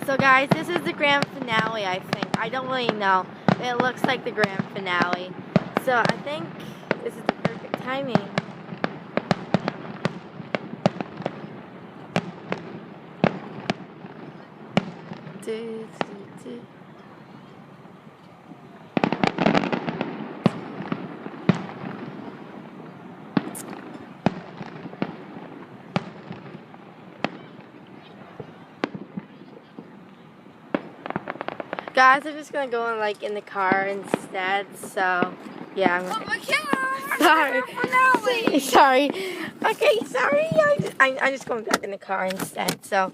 So guys, this is the grand finale, I think. I don't really know. It looks like the grand finale. So I think this is the perfect timing. Guys, I'm just gonna go in the car instead. So yeah, I'm gonna... Oh my God! Sorry. Sorry. Okay, sorry. I'm just going back in the car instead. So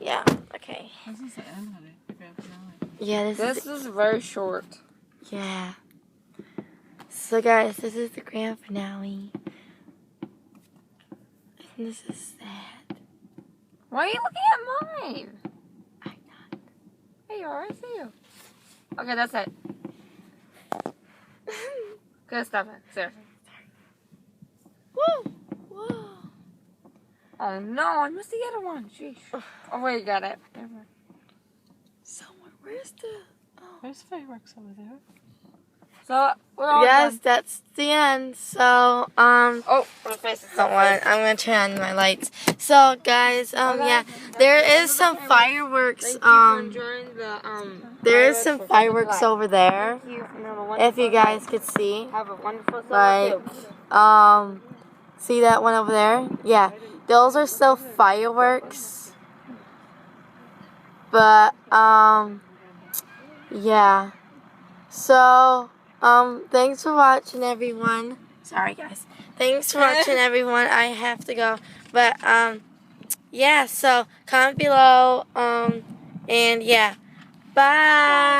yeah, okay. This is the end of it. The grand finale. Yeah, This is very short. Yeah. So guys, this is the grand finale. And this is sad. Why are you looking at mine? I'm not. Hey, you are. I see you. Okay, that's it. Good stuff. Seriously. Woo! Whoa. Oh no, I missed the other one. Sheesh. Oh wait, you got it. Never mind. Somewhere. Where's the... Oh. There's fireworks over there. So we're all Yes, done. that's the end. So, Oh, my face is so hold on. I'm gonna turn on my lights. So, guys, yeah, there is some fireworks. There is some fireworks over there. If you guys could see, Have a wonderful like, summer too. see that one over there? Yeah, those are still fireworks. But, yeah. So, thanks for watching, everyone. Sorry, guys. Thanks for watching, everyone. I have to go. But, yeah, so comment below. And, yeah. Bye.